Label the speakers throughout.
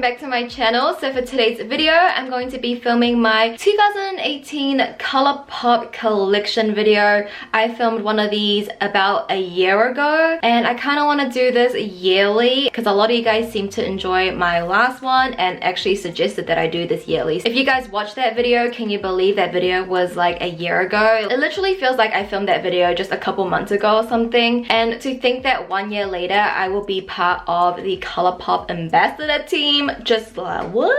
Speaker 1: back to my channel. So for today's video, I'm going to be filming my 2018 Colourpop collection video. I filmed one of these about a year ago, and I kind of want to do this yearly because a lot of you guys seem to enjoy my last one and actually suggested that I do this yearly. If you guys watched that video, can you believe that video was like a year ago? It literally feels like I filmed that video just a couple months ago or something, and to think that 1 year later I will be part of the Colourpop ambassador team, just like what?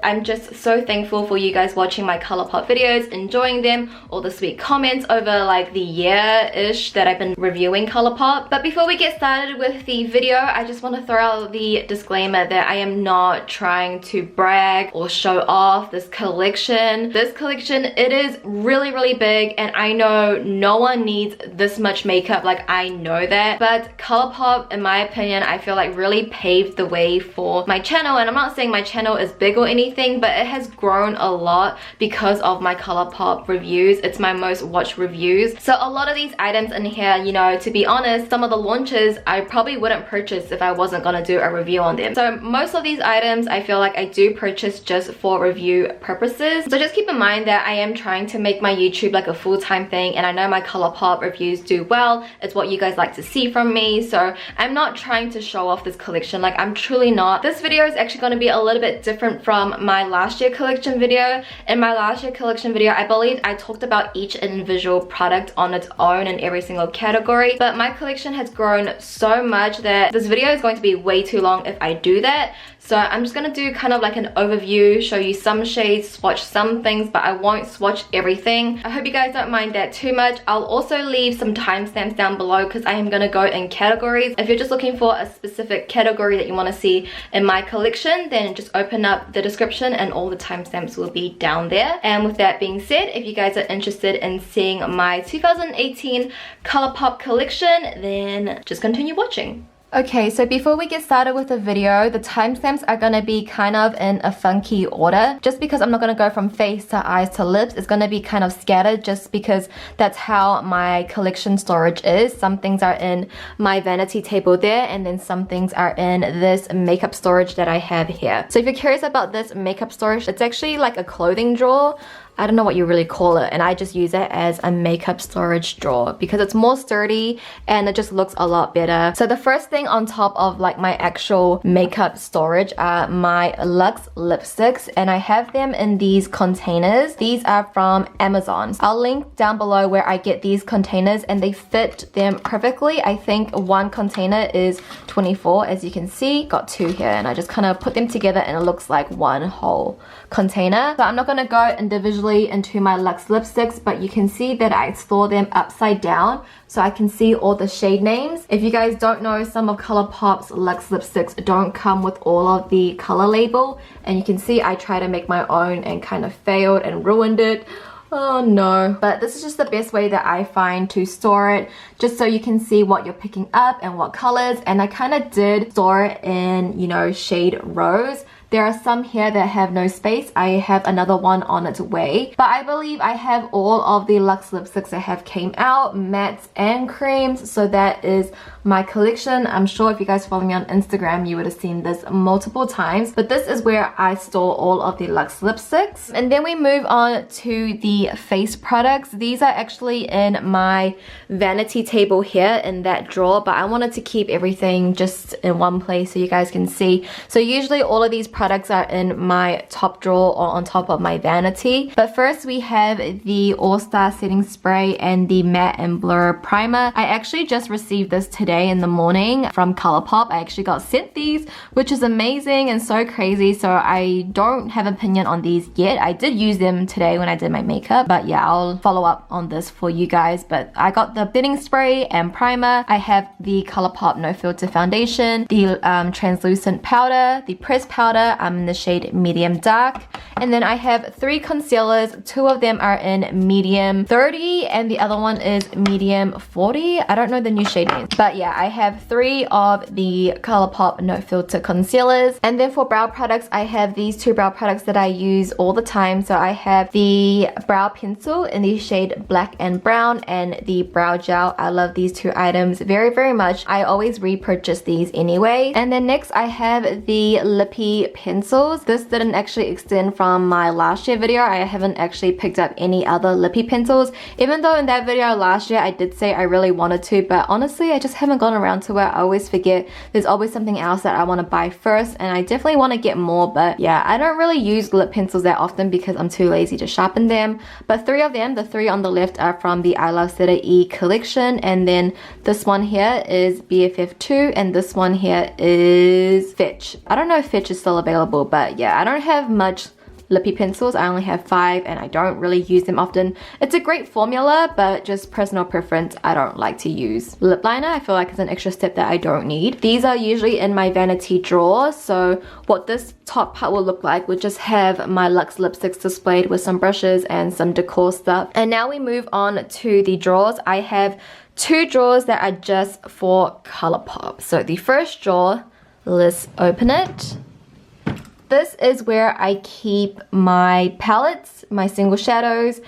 Speaker 1: I'm just so thankful for you guys watching my Colourpop videos, enjoying them, all the sweet comments over like the year-ish that I've been reviewing Colourpop. But before we get started with the video, I just want to throw out the disclaimer that I am not trying to brag or show off this collection. This collection, it is really big, and I know no one needs this much makeup, like I know that, but Colourpop, in my opinion, I feel like really paved the way for my channel. And I'm not saying my channel is big or anything, but it has grown a lot because of my Colourpop reviews. It's my most watched reviews. So a lot of these items in here, you know, to be honest, some of the launches I probably wouldn't purchase if I wasn't gonna do a review on them. So most of these items I feel like I do purchase just for review purposes. So just keep in mind that I am trying to make my YouTube like a full-time thing, and I know my Colourpop reviews do well. It's what you guys like to see from me, so I'm not trying to show off this collection. Like, I'm truly not. This video is actually going to be a little bit different from my last year collection video. In my last year collection video, I believe I talked about each individual product on its own in every single category, but my collection has grown so much that this video is going to be way too long if I do that. So I'm just gonna do kind of like an overview, show you some shades, swatch some things, but I won't swatch everything. I hope you guys don't mind that too much. I'll also leave some timestamps down below because I am gonna go in categories. If you're just looking for a specific category that you want to see in my collection, then just open up the description and all the timestamps will be down there. And with that being said, if you guys are interested in seeing my 2018 Colourpop collection, then just continue watching. Okay, so before we get started with the video, the timestamps are gonna be kind of in a funky order. Just because I'm not gonna go from face to eyes to lips, it's gonna be kind of scattered just because that's how my collection storage is. Some things are in my vanity table there, and then some things are in this makeup storage that I have here. So if you're curious about this makeup storage, it's actually like a clothing drawer. I don't know what you really call it, and I just use it as a makeup storage drawer because it's more sturdy and it just looks a lot better. So the first thing on top of like my actual makeup storage are my Luxe lipsticks, and I have them in these containers. These are from Amazon. I'll link down below where I get these containers, and they fit them perfectly. I think one container is 24, as you can see. Got two here, and I just kind of put them together and it looks like one whole container. So I'm not gonna go individually into my Luxe lipsticks, but you can see that I store them upside down so I can see all the shade names. If you guys don't know, some of Colourpop's Luxe lipsticks don't come with all of the color label, and you can see I try to make my own and kind of failed and ruined it. Oh no. But this is just the best way that I find to store it, just so you can see what you're picking up and what colors. And I kind of did store it in, you know, shade rows. There are some here that have no space. I have another one on its way. But I believe I have all of the Luxe lipsticks that have came out, mattes and creams. So that is my collection. I'm sure if you guys follow me on Instagram, you would have seen this multiple times. But this is where I store all of the Luxe lipsticks. And then we move on to the face products. These are actually in my vanity table here in that drawer, but I wanted to keep everything just in one place so you guys can see. So usually all of these products are in my top drawer or on top of my vanity. But first we have the All Star Setting Spray and the Matte and Blur Primer. I actually just received this today in the morning from Colourpop. I actually got sent these, which is amazing and so crazy. So I don't have an opinion on these yet. I did use them today when I did my makeup, but yeah, I'll follow up on this for you guys. But I got the setting spray and primer. I have the Colourpop No Filter Foundation, the translucent powder, the pressed powder. I'm in the shade medium dark, and then I have 3 concealers. 2 of them are in medium 30 and the other one is medium 40. I don't know the new shade names, but yeah, I have 3 of the Colourpop No Filter concealers. And then for brow products, I have these 2 brow products that I use all the time. So I have the brow pencil in the shade black and brown and the brow gel. I love these 2 items very much. I always repurchase these anyway. And then next I have the Lippy lip pencils. This didn't actually extend from my last year video. I haven't actually picked up any other lippy pencils, even though in that video last year I did say I really wanted to, but honestly I just haven't gone around to it. I always forget. There's always something else that I want to buy first, and I definitely want to get more, but yeah, I don't really use lip pencils that often because I'm too lazy to sharpen them. But three of them, the three on the left, are from the I Love City E collection, and then this one here is BFF2, and this one here is Fetch. I don't know if Fetch is still available, but yeah, I don't have much lippy pencils. I only have 5 and I don't really use them often. It's a great formula, but just personal preference, I don't like to use. Lip liner, I feel like it's an extra step that I don't need. These are usually in my vanity drawer, so what this top part will look like would just have my Luxe lipsticks displayed with some brushes and some decor stuff. And now we move on to the drawers. I have 2 drawers that are just for Colourpop. So the first drawer, let's open it. This is where I keep my palettes, my single shadows,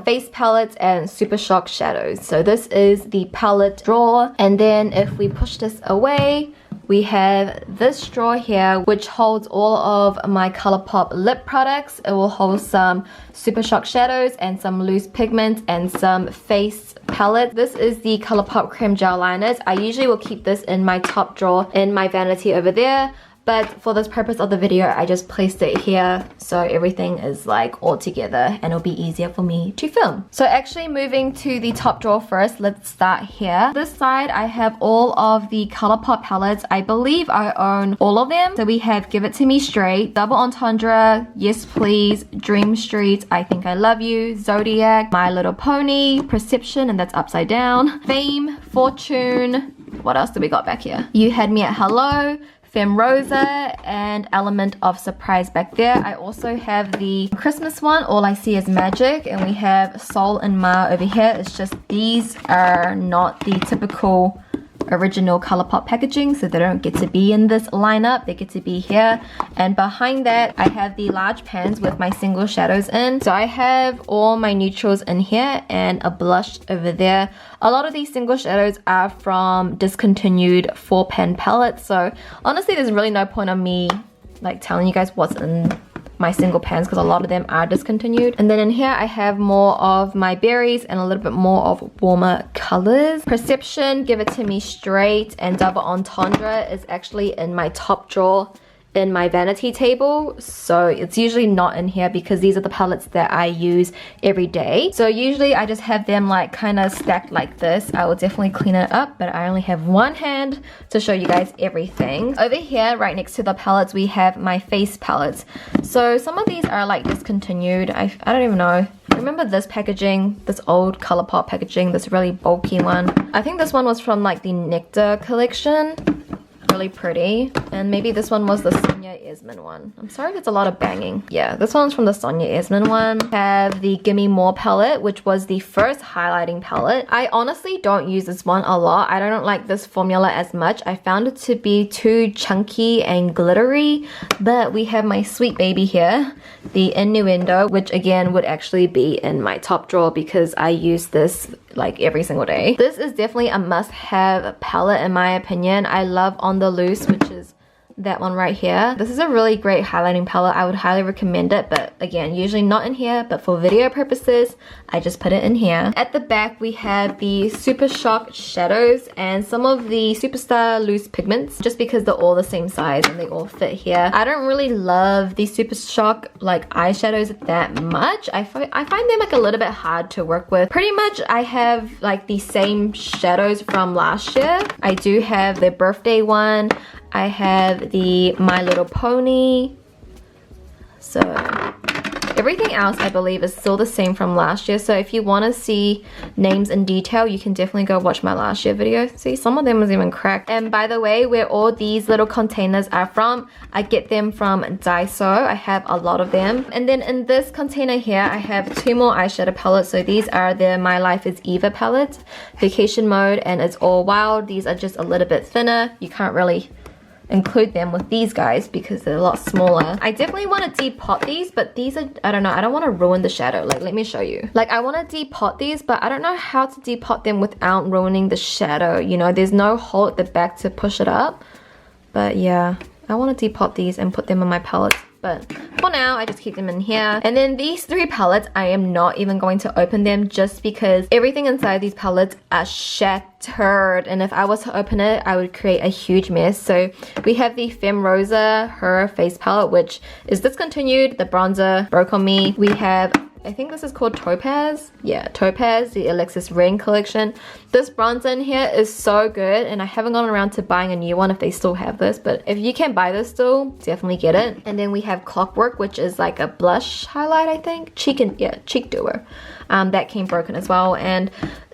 Speaker 1: face palettes, and Super Shock shadows. So this is the palette drawer. And then if we push this away, we have this drawer here, which holds all of my Colourpop lip products. It will hold some Super Shock shadows and some loose pigments and some face palette. This is the Colourpop Creme Gel Liners. I usually will keep this in my top drawer in my vanity over there. But for this purpose of the video, I just placed it here so everything is like all together and it'll be easier for me to film. So actually moving to the top drawer first, let's start here. This side, I have all of the Colourpop palettes. I believe I own all of them. So we have Give It To Me Straight, Double Entendre, Yes Please, Dream Street, I Think I Love You, Zodiac, My Little Pony, Perception, and that's upside down, Fame, Fortune. What else do we got back here? You Had Me at Hello, Femme Rosa, and Element of Surprise back there. I also have the Christmas one, All I See Is Magic, and we have Sol and Ma over here. It's just these are not the typical original Colourpop packaging, so they don't get to be in this lineup. They get to be here. And behind that, I have the large pans with my single shadows in. So I have all my neutrals in here and a blush over there. A lot of these single shadows are from discontinued 4-pan palettes, so honestly there's really no point on me like telling you guys what's in my single pans because a lot of them are discontinued. And then in here I have more of my berries and a little bit more of warmer colors. Perception, Give It To Me Straight, and Double Entendre is actually in my top drawer in my vanity table, so it's usually not in here because these are the palettes that I use every day. So usually I just have them like kind of stacked like this. I will definitely clean it up, but I only have one hand to show you guys everything. Over here right next to the palettes we have my face palettes. So some of these are like discontinued. I don't even know. Remember this packaging, this old Colourpop packaging, this really bulky one? I think this one was from like the Nectar collection. Really pretty. And maybe this one was the Sonia Esmond one. I'm sorry if it's a lot of banging. Yeah, this one's from the Sonia Esmond one. I have the Gimme More palette, which was the first highlighting palette. I honestly don't use this one a lot. I don't like this formula as much. I found it to be too chunky and glittery. But we have my sweet baby here, the Innuendo, which again would actually be in my top drawer because I use this like every single day. This is definitely a must-have palette in my opinion. I love On The Loose, which is that one right here. This is a really great highlighting palette. I would highly recommend it, but again, usually not in here, but for video purposes, I just put it in here. At the back, we have the Super Shock shadows and some of the Superstar loose pigments, just because they're all the same size and they all fit here. I don't really love the Super Shock like eyeshadows that much. I find them like a little bit hard to work with. Pretty much I have like the same shadows from last year. I do have the birthday one. I have the My Little Pony. So everything else I believe is still the same from last year. So if you want to see names in detail, you can definitely go watch my last year video. See, some of them was even cracked. And by the way, where all these little containers are from, I get them from Daiso. I have a lot of them. And then in this container here, I have 2 more eyeshadow palettes. So these are the My Life Is Eva palette, Vacation Mode, and It's All Wild. These are just a little bit thinner. You can't really include them with these guys because they're a lot smaller. I definitely want to depot these, but these are, I don't know, I don't want to ruin the shadow. Like, let me show you. Like, I want to depot these, but I don't know how to depot them without ruining the shadow. You know, there's no hole at the back to push it up. But yeah, I want to depot these and put them on my palettes, but for now I just keep them in here. And then these 3 palettes, I am not even going to open them just because everything inside these palettes are shattered, and if I was to open it I would create a huge mess. So we have the Femme Rosa Her Face palette, which is discontinued. The bronzer broke on me. We have, I think this is called Topaz. Yeah, Topaz, the Alexis Ring collection. This bronzer in here is so good, and I haven't gone around to buying a new one if they still have this, but if you can buy this still, definitely get it. And then we have Clockwork, which is like a blush highlight, I think. Cheek doer. That came broken as well. And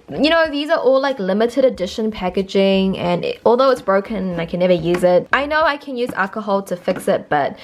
Speaker 1: you know, these are all like limited edition packaging, and although it's broken and I can never use it, I know I can use alcohol to fix it, but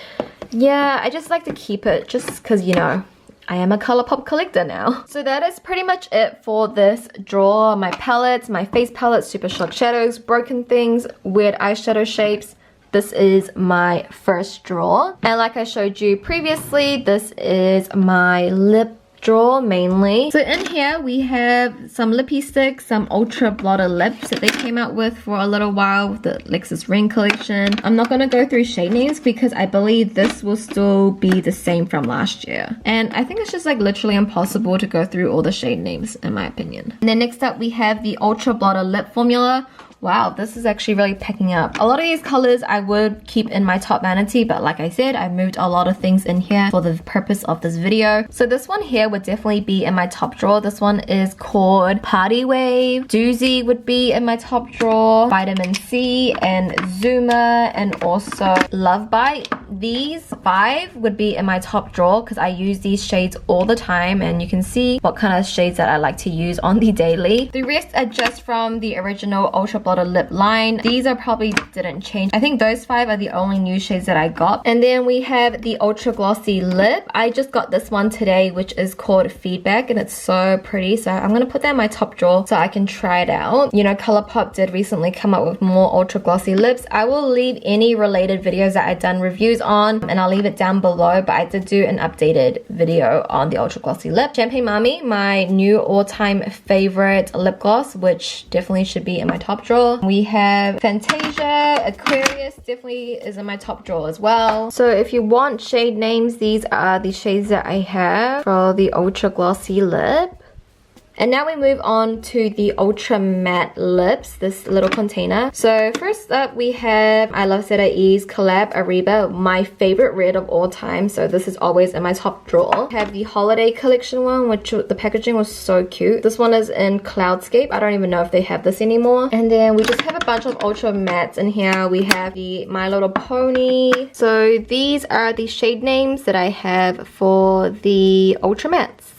Speaker 1: yeah, I just like to keep it just because, you know, I am a Colourpop collector now. So that is pretty much it for this drawer. My palettes, my face palettes, Super Shock shadows, broken things, weird eyeshadow shapes. This is my first drawer. And like I showed you previously, this is my lip drawer mainly. So in here we have some lippy sticks, some ultra blotter lips that they came out with for a little while with the Alexis Ring collection. I'm not going to go through shade names because I believe this will still be the same from last year, and I think it's just like literally impossible to go through all the shade names in my opinion. And then next up we have the ultra blotter lip formula. Wow, this is actually really picking up. A lot of these colors I would keep in my top vanity, but like I said, I moved a lot of things in here for the purpose of this video. So this one here would definitely be in my top drawer. This one is called Party Wave. JUDY would be in my top drawer. Vitamin C and Zuma and also Love Bite. These 5 would be in my top drawer because I use these shades all the time, and you can see what kind of shades that I like to use on the daily. The rest are just from the original Ultra Blotter lip line. These are probably didn't change. I think those 5 are the only new shades that I got. And then we have the Ultra Glossy lip. I just got this one today, which is called Feedback, and it's so pretty. So I'm gonna put that in my top drawer so I can try it out. You know, Colourpop did recently come up with more Ultra Glossy lips. I will leave any related videos that I've done reviews on, and I'll leave it down below, but I did do an updated video on the Ultra Glossy lip. Champagne Mami, my new all-time favorite lip gloss, which definitely should be in my top drawer. We have Fantasia, Aquarius definitely is in my top drawer as well. So if you want shade names, these are the shades that I have for the Ultra Glossy lip. And now we move on to the Ultra Matte Lips, this little container. So first up we have I Love Zeta E's Collab Ariba, my favorite red of all time. So this is always in my top drawer. I have the Holiday Collection one, which the packaging was so cute. This one is in Cloudscape. I don't even know if they have this anymore. And then we just have a bunch of Ultra Mattes in here. We have the My Little Pony. So these are the shade names that I have for the Ultra Mattes.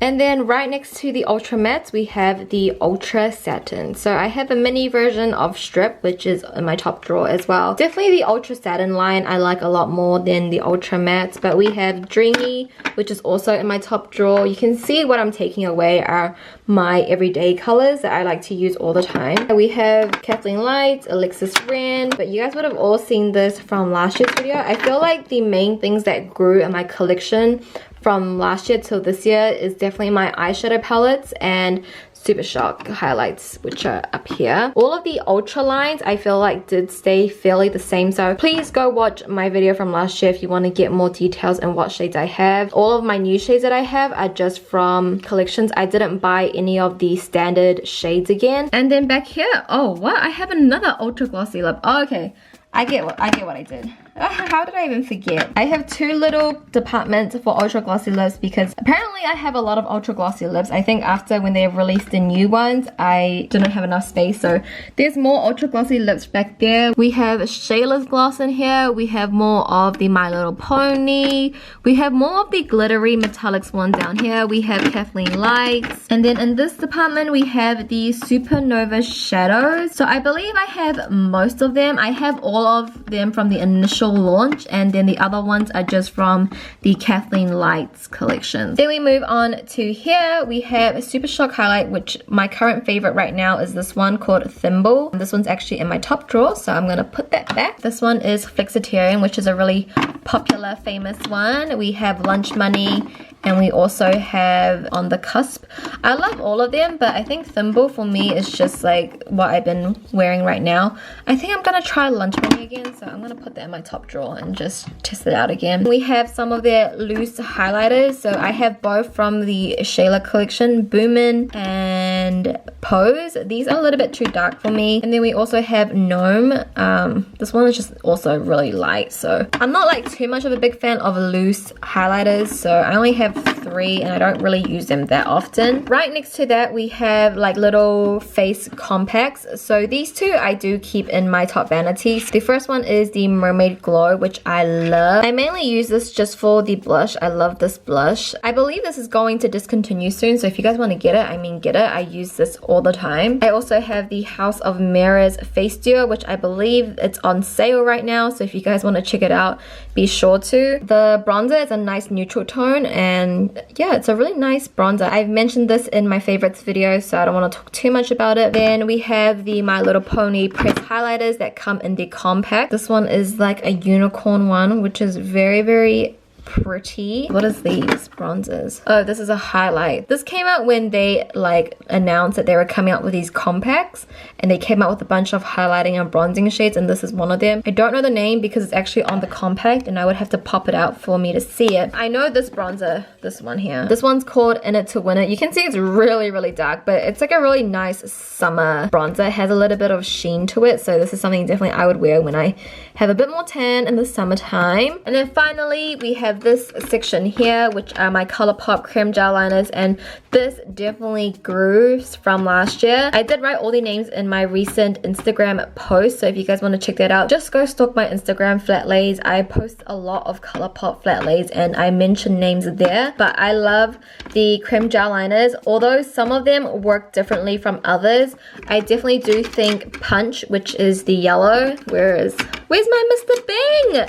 Speaker 1: And then right next to the Ultra Mattes, we have the Ultra Satin. So I have a mini version of Strip, which is in my top drawer as well. Definitely the Ultra Satin line I like a lot more than the Ultra Mattes. But we have Dreamy, which is also in my top drawer. You can see what I'm taking away are my everyday colors that I like to use all the time. We have Kathleen Lights, Alexis Ren, but you guys would have all seen this from last year's video. I feel like the main things that grew in my collection from last year till this year is definitely my eyeshadow palettes and Super Shock highlights, which are up here. All of the Ultra lines I feel like did stay fairly the same, so please go watch my video from last year if you want to get more details and what shades I have. All of my new shades that I have are just from collections. I didn't buy any of the standard shades again. And then back here, oh what, I have another Ultra Glossy lip. Oh, okay, I get what I did. How did I even forget? I have 2 little departments for Ultra Glossy lips because apparently I have a lot of Ultra Glossy lips. I think after when they released the new ones, I didn't have enough space. So there's more Ultra Glossy lips back there. We have Shayla's gloss in here. We have more of the My Little Pony. We have more of the glittery metallics one down here. We have Kathleen Lights. And then in this department, we have the Supernova shadows. So I believe I have most of them. I have all of them from the initial official launch, and then the other ones are just from the Kathleen Lights collection. Then we move on to here. We have Super Shock Highlight, which my current favorite right now is this one called Thimble. This one's actually in my top drawer, so I'm gonna put that back. This one is Flexitarian, which is a really popular, famous one. We have Lunch Money, and we also have On the Cusp. I love all of them, but I think Thimble for me is just like what I've been wearing right now. I think I'm gonna try Lunch Money again, so I'm gonna put that in my top drawer and just test it out again. We have some of their loose highlighters. So I have both from the Shayla collection, Boomin' and Pose. These are a little bit too dark for me. And then we also have Gnome. This one is just also really light, so I'm not like too much of a big fan of loose highlighters, so I only have 3 and I don't really use them that often. Right next to that we have like little face compacts. So these two I do keep in my top vanities. The first one is the Mermaid Glow, which I love. I mainly use this just for the blush. I love this blush. I believe this is going to discontinue soon, so if you guys want to get it, I mean get it. I use this all the time. I also have the House of Mirrors Face Duo, which I believe it's on sale right now, so if you guys want to check it out, be sure to. The bronzer is a nice neutral tone, and yeah, it's a really nice bronzer. I've mentioned this in my favorites video, so I don't want to talk too much about it. Then we have the My Little Pony press highlighters that come in the compact. This one is like a unicorn one, which is very, very pretty. What is these bronzers? Oh, this is a highlight. This came out when they like announced that they were coming out with these compacts, and they came out with a bunch of highlighting and bronzing shades, and this is one of them. I don't know the name because it's actually on the compact and I would have to pop it out for me to see it. I know this bronzer, this one here. This one's called In It to Win It. You can see it's really, really dark, but it's like a really nice summer bronzer. It has a little bit of sheen to it, so this is something definitely I would wear when I have a bit more tan in the summertime. And then finally we have this section here, which are my Colourpop creme gel liners, and this definitely grew from last year. I did write all the names in my recent Instagram post, so if you guys want to check that out, just go stalk my Instagram flat lays. I post a lot of Colourpop flat lays and I mention names there, but I love the creme gel liners. Although some of them work differently from others, I definitely do think Punch, which is the yellow, where's my Mr. Bing?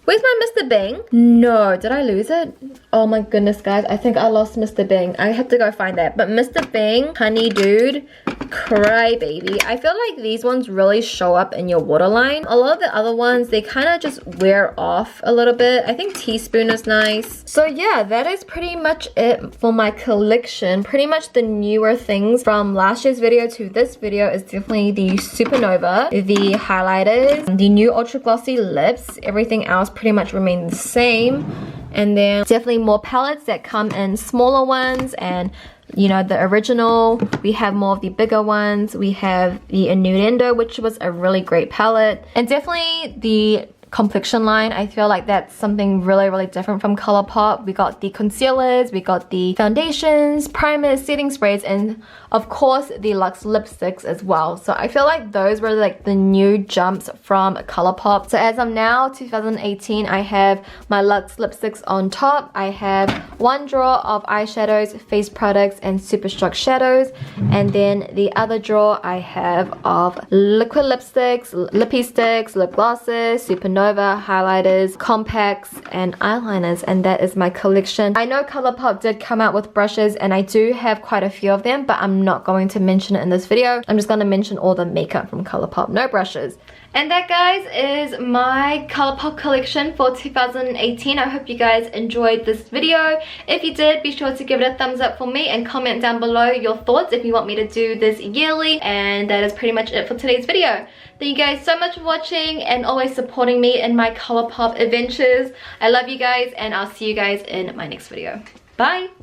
Speaker 1: Where's my Mr. Bing? No, did I lose it? Oh my goodness, guys. I think I lost Mr. Bing. I have to go find that. But Mr. Bing, Honey Dude, Cry Baby. I feel like these ones really show up in your waterline. A lot of the other ones, they kind of just wear off a little bit. I think Teaspoon is nice. So yeah, that is pretty much it for my collection. Pretty much the newer things from last year's video to this video is definitely the Supernova, the highlighters, the new Ultra Glossy lips. Everything else pretty much remain the same. And then definitely more palettes that come in smaller ones, and you know, the original. We have more of the bigger ones. We have the Innuendo, which was a really great palette, and definitely the complexion line. I feel like that's something really, really different from Colourpop. We got the concealers, we got the foundations, primers, setting sprays, and of course the Luxe lipsticks as well. So I feel like those were like the new jumps from Colourpop. So as of now, 2018, I have my Luxe lipsticks on top. I have one drawer of eyeshadows, face products, and Super Shock shadows, and then the other drawer I have of liquid lipsticks, lippy sticks, lip glosses, Supernova, highlighters, compacts, and eyeliners, and that is my collection. I know Colourpop did come out with brushes, and I do have quite a few of them, but I'm not going to mention it in this video. I'm just going to mention all the makeup from Colourpop, no brushes. And that, guys, is my Colourpop collection for 2018. I hope you guys enjoyed this video. If you did, be sure to give it a thumbs up for me and comment down below your thoughts if you want me to do this yearly. And that is pretty much it for today's video. Thank you guys so much for watching and always supporting me in my Colourpop adventures. I love you guys, and I'll see you guys in my next video. Bye!